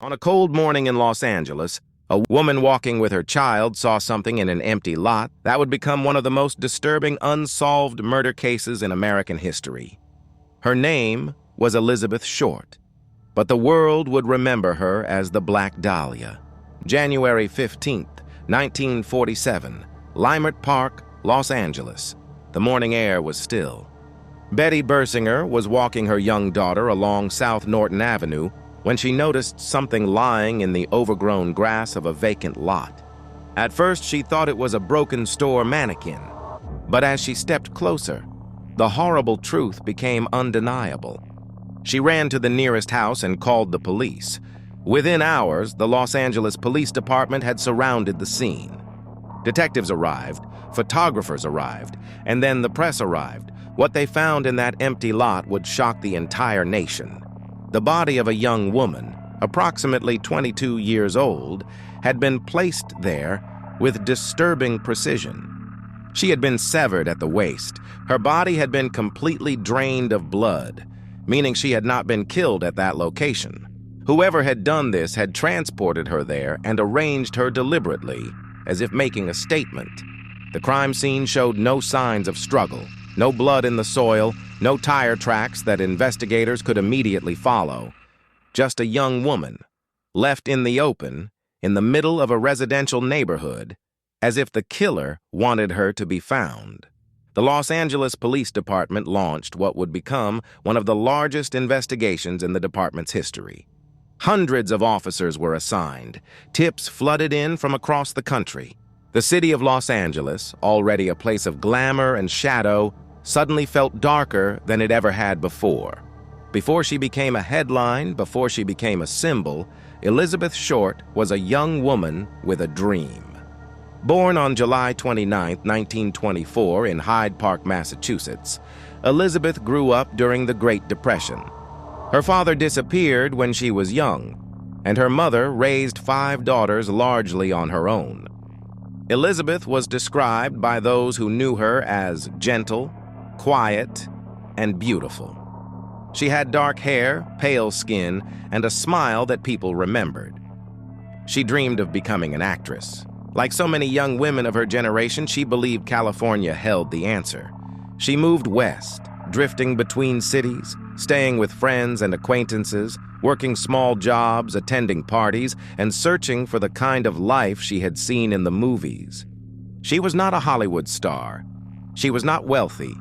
On a cold morning in Los Angeles, a woman walking with her child saw something in an empty lot that would become one of the most disturbing unsolved murder cases in American history. Her name was Elizabeth Short, but the world would remember her as the Black Dahlia. January 15th, 1947, Leimert Park, Los Angeles. The morning air was still. Betty Bersinger was walking her young daughter along South Norton Avenue when she noticed something lying in the overgrown grass of a vacant lot. At first, she thought it was a broken store mannequin, but as she stepped closer, the horrible truth became undeniable. She ran to the nearest house and called the police. Within hours, the Los Angeles Police Department had surrounded the scene. Detectives arrived, photographers arrived, and then the press arrived. What they found in that empty lot would shock the entire nation. The body of a young woman, approximately 22 years old, had been placed there with disturbing precision. She had been severed at the waist. Her body had been completely drained of blood, meaning she had not been killed at that location. Whoever had done this had transported her there and arranged her deliberately, as if making a statement. The crime scene showed no signs of struggle, no blood in the soil, no tire tracks that investigators could immediately follow. Just a young woman, left in the open, in the middle of a residential neighborhood, as if the killer wanted her to be found. The Los Angeles Police Department launched what would become one of the largest investigations in the department's history. Hundreds of officers were assigned. Tips flooded in from across the country. The city of Los Angeles, already a place of glamour and shadow, suddenly felt darker than it ever had before. Before she became a headline, before she became a symbol, Elizabeth Short was a young woman with a dream. Born on July 29, 1924 in Hyde Park, Massachusetts, Elizabeth grew up during the Great Depression. Her father disappeared when she was young, and her mother raised 5 daughters largely on her own. Elizabeth was described by those who knew her as gentle, quiet, and beautiful. She had dark hair, pale skin, and a smile that people remembered. She dreamed of becoming an actress. Like so many young women of her generation, she believed California held the answer. She moved west, drifting between cities, staying with friends and acquaintances, working small jobs, attending parties, and searching for the kind of life she had seen in the movies. She was not a Hollywood star. She was not wealthy.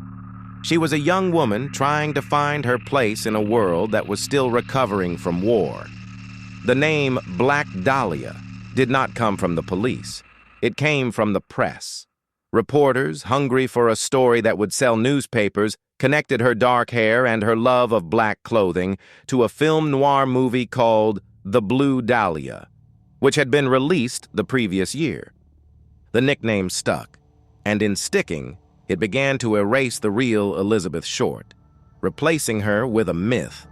She was a young woman trying to find her place in a world that was still recovering from war. The name Black Dahlia did not come from the police. It came from the press. Reporters, hungry for a story that would sell newspapers, connected her dark hair and her love of black clothing to a film noir movie called The Blue Dahlia, which had been released the previous year. The nickname stuck, and in sticking, it began to erase the real Elizabeth Short, replacing her with a myth.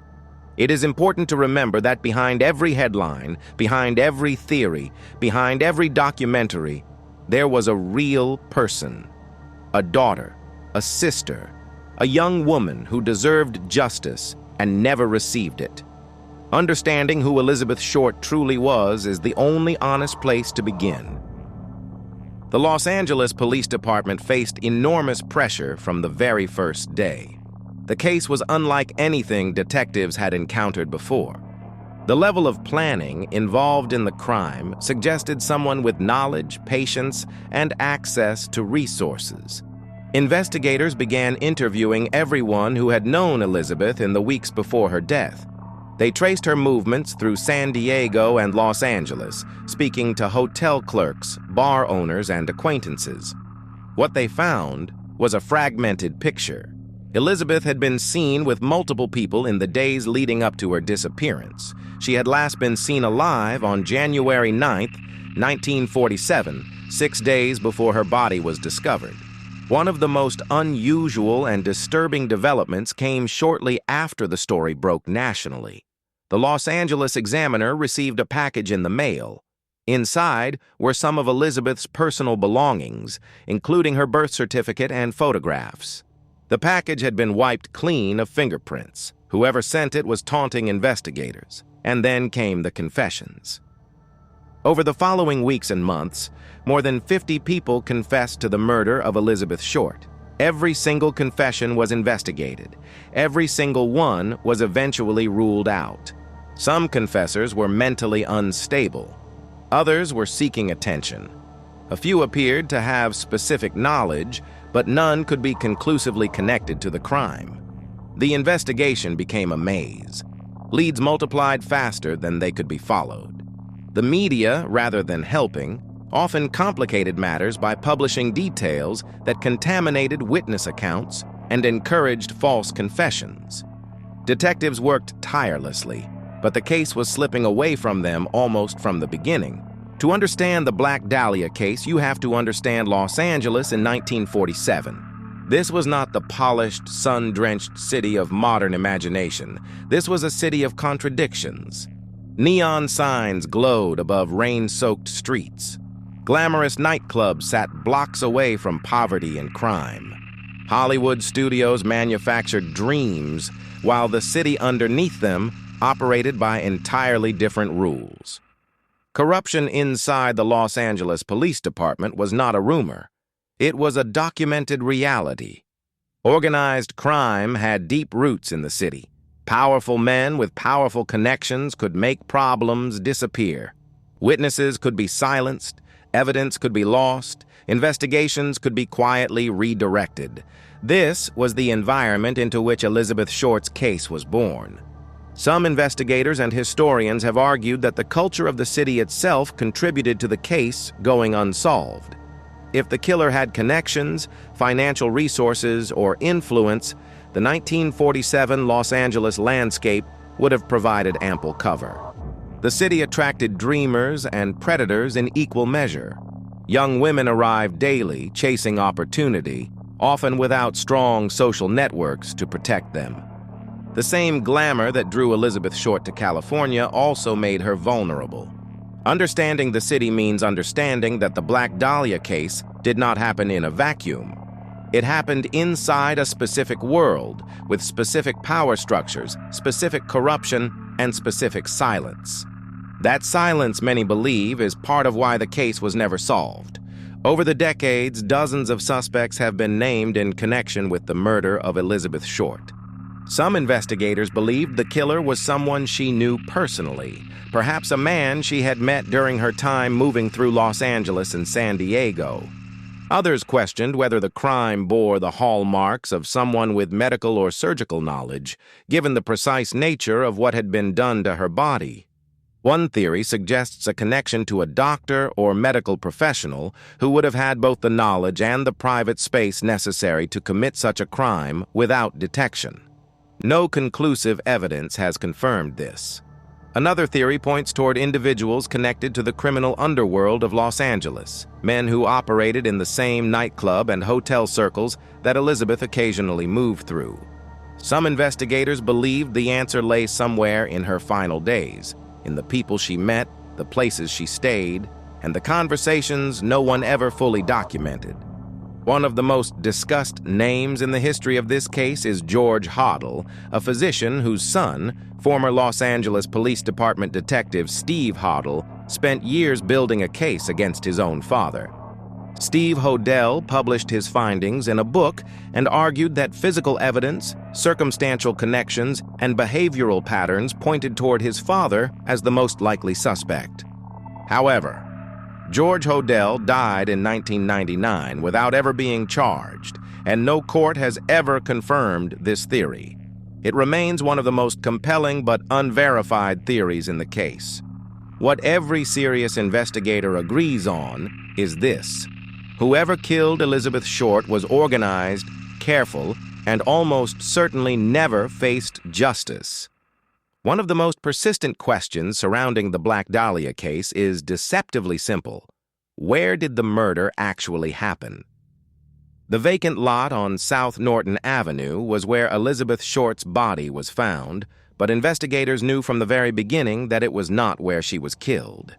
It is important to remember that behind every headline, behind every theory, behind every documentary, there was a real person, a daughter, a sister, a young woman who deserved justice and never received it. Understanding who Elizabeth Short truly was is the only honest place to begin. The Los Angeles Police Department faced enormous pressure from the very first day. The case was unlike anything detectives had encountered before. The level of planning involved in the crime suggested someone with knowledge, patience, and access to resources. Investigators began interviewing everyone who had known Elizabeth in the weeks before her death. They traced her movements through San Diego and Los Angeles, speaking to hotel clerks, bar owners, and acquaintances. What they found was a fragmented picture. Elizabeth had been seen with multiple people in the days leading up to her disappearance. She had last been seen alive on January 9, 1947, 6 days before her body was discovered. One of the most unusual and disturbing developments came shortly after the story broke nationally. The Los Angeles Examiner received a package in the mail. Inside were some of Elizabeth's personal belongings, including her birth certificate and photographs. The package had been wiped clean of fingerprints. Whoever sent it was taunting investigators, and then came the confessions. Over the following weeks and months, more than 50 people confessed to the murder of Elizabeth Short. Every single confession was investigated. Every single one was eventually ruled out. Some confessors were mentally unstable. Others were seeking attention. A few appeared to have specific knowledge, but none could be conclusively connected to the crime. The investigation became a maze. Leads multiplied faster than they could be followed. The media, rather than helping, often complicated matters by publishing details that contaminated witness accounts and encouraged false confessions. Detectives worked tirelessly, but the case was slipping away from them almost from the beginning. To understand the Black Dahlia case, you have to understand Los Angeles in 1947. This was not the polished, sun-drenched city of modern imagination. This was a city of contradictions. Neon signs glowed above rain-soaked streets. Glamorous nightclubs sat blocks away from poverty and crime. Hollywood studios manufactured dreams, while the city underneath them operated by entirely different rules. Corruption inside the Los Angeles Police Department was not a rumor. It was a documented reality. Organized crime had deep roots in the city. Powerful men with powerful connections could make problems disappear. Witnesses could be silenced, evidence could be lost, investigations could be quietly redirected. This was the environment into which Elizabeth Short's case was born. Some investigators and historians have argued that the culture of the city itself contributed to the case going unsolved. If the killer had connections, financial resources, or influence, the 1947 Los Angeles landscape would have provided ample cover. The city attracted dreamers and predators in equal measure. Young women arrived daily, chasing opportunity, often without strong social networks to protect them. The same glamour that drew Elizabeth Short to California also made her vulnerable. Understanding the city means understanding that the Black Dahlia case did not happen in a vacuum. It happened inside a specific world, with specific power structures, specific corruption, and specific silence. That silence, many believe, is part of why the case was never solved. Over the decades, dozens of suspects have been named in connection with the murder of Elizabeth Short. Some investigators believed the killer was someone she knew personally, perhaps a man she had met during her time moving through Los Angeles and San Diego. Others questioned whether the crime bore the hallmarks of someone with medical or surgical knowledge, given the precise nature of what had been done to her body. One theory suggests a connection to a doctor or medical professional who would have had both the knowledge and the private space necessary to commit such a crime without detection. No conclusive evidence has confirmed this. Another theory points toward individuals connected to the criminal underworld of Los Angeles, men who operated in the same nightclub and hotel circles that Elizabeth occasionally moved through. Some investigators believed the answer lay somewhere in her final days, in the people she met, the places she stayed, and the conversations no one ever fully documented. One of the most discussed names in the history of this case is George Hoddle, a physician whose son, former Los Angeles Police Department detective Steve Hoddle, spent years building a case against his own father. Steve Hoddle published his findings in a book and argued that physical evidence, circumstantial connections, and behavioral patterns pointed toward his father as the most likely suspect. However, George Hoddle died in 1999 without ever being charged, and no court has ever confirmed this theory. It remains one of the most compelling but unverified theories in the case. What every serious investigator agrees on is this: whoever killed Elizabeth Short was organized, careful, and almost certainly never faced justice. One of the most persistent questions surrounding the Black Dahlia case is deceptively simple. Where did the murder actually happen? The vacant lot on South Norton Avenue was where Elizabeth Short's body was found, but investigators knew from the very beginning that it was not where she was killed.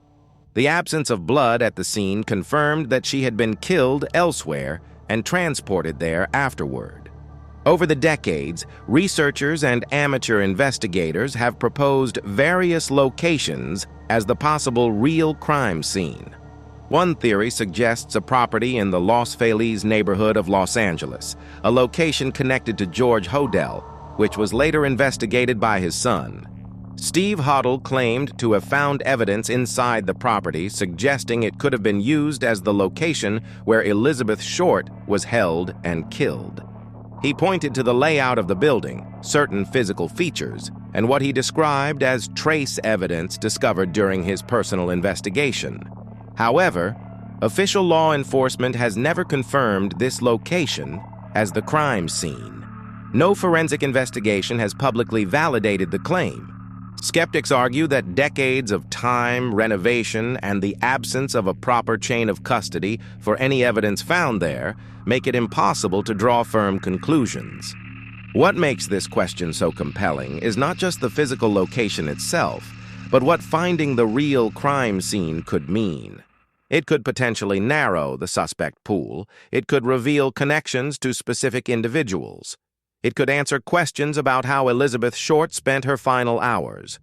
The absence of blood at the scene confirmed that she had been killed elsewhere and transported there afterward. Over the decades, researchers and amateur investigators have proposed various locations as the possible real crime scene. One theory suggests a property in the Los Feliz neighborhood of Los Angeles, a location connected to George Hodel, which was later investigated by his son. Steve Hodel claimed to have found evidence inside the property suggesting it could have been used as the location where Elizabeth Short was held and killed. He pointed to the layout of the building, certain physical features, and what he described as trace evidence discovered during his personal investigation. However, official law enforcement has never confirmed this location as the crime scene. No forensic investigation has publicly validated the claim. Skeptics argue that decades of time, renovation, and the absence of a proper chain of custody for any evidence found there make it impossible to draw firm conclusions. What makes this question so compelling is not just the physical location itself, but what finding the real crime scene could mean. It could potentially narrow the suspect pool. It could reveal connections to specific individuals. It could answer questions about how Elizabeth Short spent her final hours.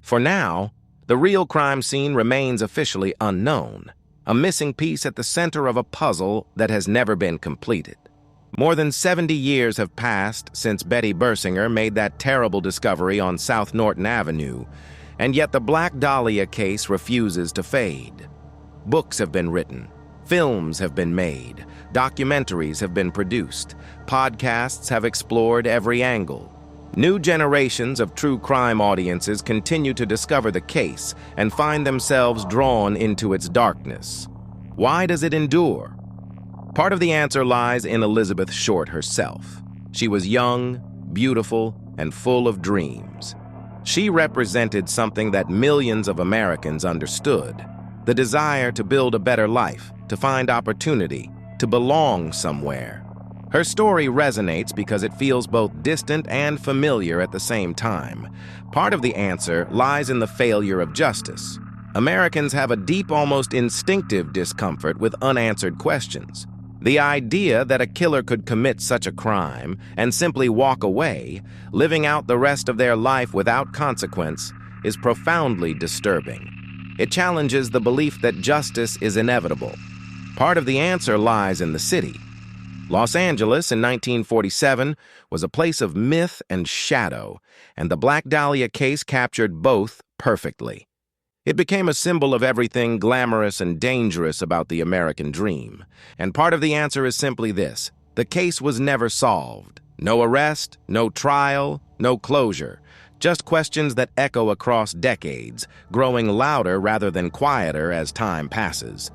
For now, the real crime scene remains officially unknown, a missing piece at the center of a puzzle that has never been completed. More than 70 years have passed since Betty Bersinger made that terrible discovery on South Norton Avenue, and yet the Black Dahlia case refuses to fade. Books have been written, films have been made, documentaries have been produced, podcasts have explored every angle. New generations of true crime audiences continue to discover the case and find themselves drawn into its darkness. Why does it endure? Part of the answer lies in Elizabeth Short herself. She was young, beautiful, and full of dreams. She represented something that millions of Americans understood: the desire to build a better life, to find opportunity, to belong somewhere. Her story resonates because it feels both distant and familiar at the same time. Part of the answer lies in the failure of justice. Americans have a deep, almost instinctive discomfort with unanswered questions. The idea that a killer could commit such a crime and simply walk away, living out the rest of their life without consequence, is profoundly disturbing. It challenges the belief that justice is inevitable. Part of the answer lies in the city. Los Angeles in 1947 was a place of myth and shadow, and the Black Dahlia case captured both perfectly. It became a symbol of everything glamorous and dangerous about the American dream. And part of the answer is simply this: the case was never solved. No arrest, no trial, no closure. Just questions that echo across decades, growing louder rather than quieter as time passes.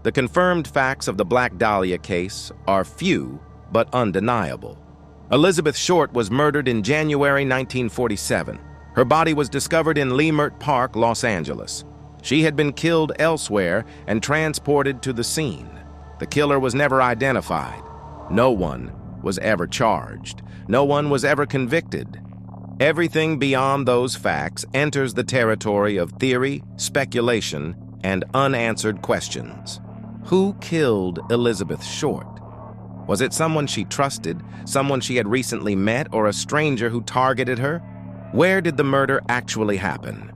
The confirmed facts of the Black Dahlia case are few but undeniable. Elizabeth Short was murdered in January 1947. Her body was discovered in Leimert Park, Los Angeles. She had been killed elsewhere and transported to the scene. The killer was never identified. No one was ever charged. No one was ever convicted. Everything beyond those facts enters the territory of theory, speculation, and unanswered questions. Who killed Elizabeth Short? Was it someone she trusted, someone she had recently met, or a stranger who targeted her? Where did the murder actually happen?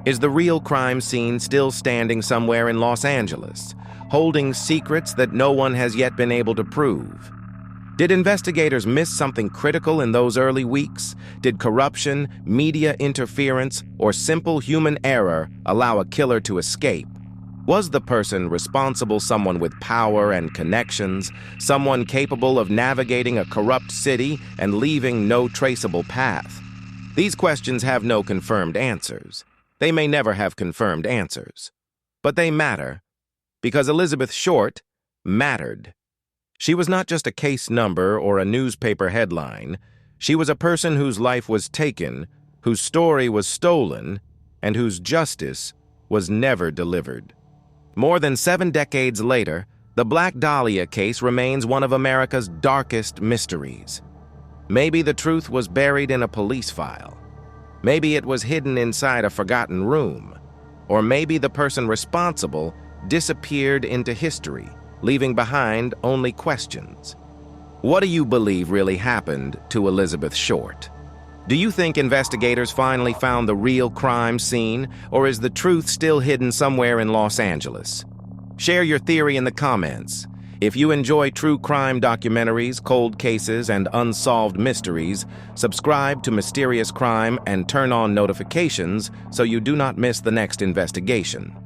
Is the real crime scene still standing somewhere in Los Angeles, holding secrets that no one has yet been able to prove? Did investigators miss something critical in those early weeks? Did corruption, media interference, or simple human error allow a killer to escape? Was the person responsible someone with power and connections, someone capable of navigating a corrupt city and leaving no traceable path? These questions have no confirmed answers. They may never have confirmed answers. But they matter, because Elizabeth Short mattered. She was not just a case number or a newspaper headline. She was a person whose life was taken, whose story was stolen, and whose justice was never delivered. More than 7 decades later, the Black Dahlia case remains one of America's darkest mysteries. Maybe the truth was buried in a police file. Maybe it was hidden inside a forgotten room. Or maybe the person responsible disappeared into history, leaving behind only questions. What do you believe really happened to Elizabeth Short? Do you think investigators finally found the real crime scene, or is the truth still hidden somewhere in Los Angeles? Share your theory in the comments. If you enjoy true crime documentaries, cold cases, and unsolved mysteries, subscribe to Mysterious Crime and turn on notifications so you do not miss the next investigation.